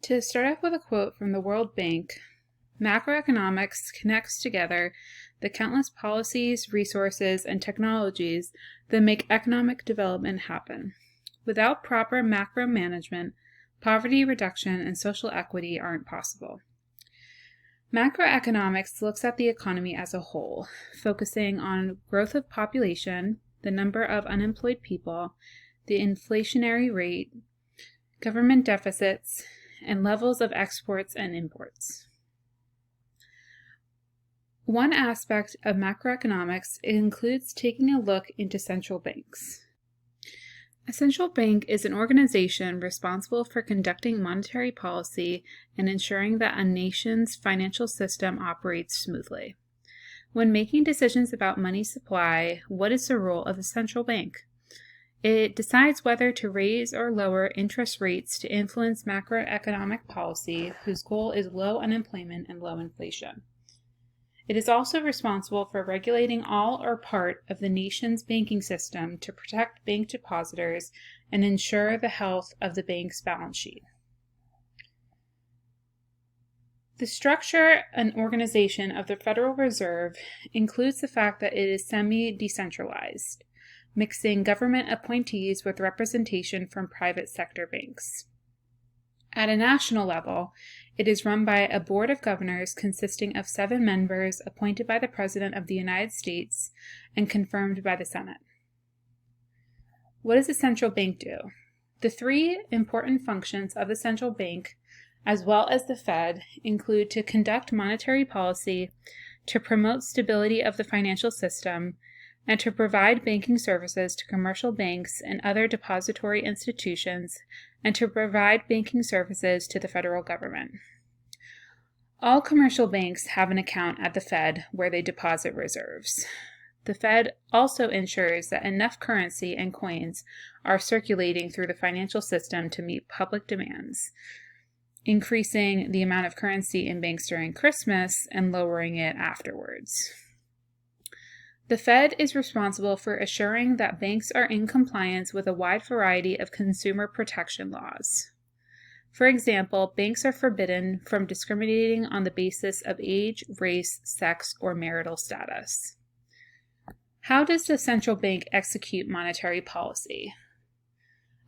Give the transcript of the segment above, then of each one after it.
To start off with a quote from the World Bank, macroeconomics connects together the countless policies, resources, and technologies that make economic development happen. Without proper macro management, poverty reduction and social equity aren't possible. Macroeconomics looks at the economy as a whole, focusing on growth of population, the number of unemployed people, the inflationary rate, government deficits, and levels of exports and imports. One aspect of macroeconomics includes taking a look into central banks. A central bank is an organization responsible for conducting monetary policy and ensuring that a nation's financial system operates smoothly. When making decisions about money supply, what is the role of the central bank? It decides whether to raise or lower interest rates to influence macroeconomic policy, whose goal is low unemployment and low inflation. It is also responsible for regulating all or part of the nation's banking system to protect bank depositors and ensure the health of the bank's balance sheet. The structure and organization of the Federal Reserve includes the fact that it is semi-decentralized, mixing government appointees with representation from private sector banks. At a national level, it is run by a board of governors consisting of 7 members appointed by the President of the United States and confirmed by the Senate. What does the central bank do? The 3 important functions of the central bank, as well as the Fed, include to conduct monetary policy, to promote stability of the financial system, and to provide banking services to commercial banks and other depository institutions, and to provide banking services to the federal government. All commercial banks have an account at the Fed where they deposit reserves. The Fed also ensures that enough currency and coins are circulating through the financial system to meet public demands, increasing the amount of currency in banks during Christmas and lowering it afterwards. The Fed is responsible for assuring that banks are in compliance with a wide variety of consumer protection laws. For example, banks are forbidden from discriminating on the basis of age, race, sex, or marital status. How does the central bank execute monetary policy?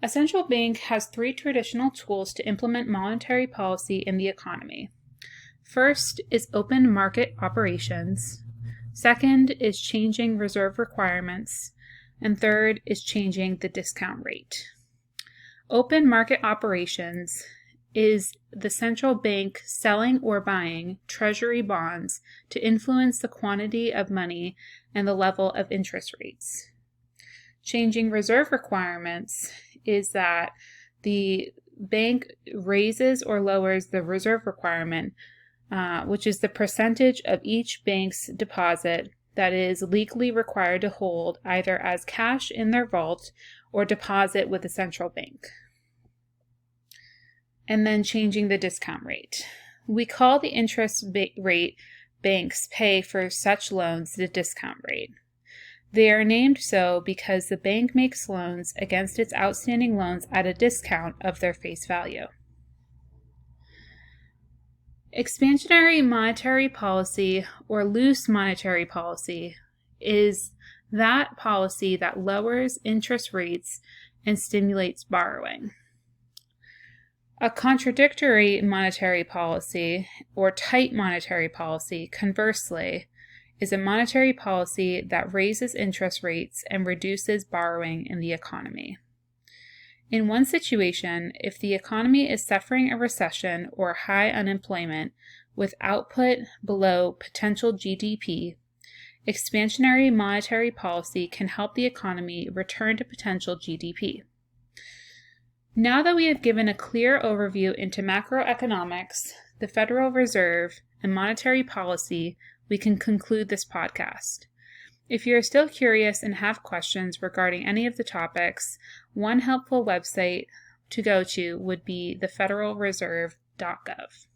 A central bank has 3 traditional tools to implement monetary policy in the economy. First is open market operations. Second is changing reserve requirements, and third is changing the discount rate. Open market operations is the central bank selling or buying treasury bonds to influence the quantity of money and the level of interest rates. Changing reserve requirements is that the bank raises or lowers the reserve requirement, which is the percentage of each bank's deposit that is legally required to hold either as cash in their vault or deposit with the central bank. And then changing the discount rate. We call the interest rate banks pay for such loans the discount rate. They are named so because the bank makes loans against its outstanding loans at a discount of their face value. Expansionary monetary policy, or loose monetary policy, is that policy that lowers interest rates and stimulates borrowing. A contradictory monetary policy, or tight monetary policy, conversely, is a monetary policy that raises interest rates and reduces borrowing in the economy. In one situation, if the economy is suffering a recession or high unemployment with output below potential GDP, expansionary monetary policy can help the economy return to potential GDP. Now that we have given a clear overview into macroeconomics, the Federal Reserve, and monetary policy, we can conclude this podcast. If you are still curious and have questions regarding any of the topics, one helpful website to go to would be thefederalreserve.gov.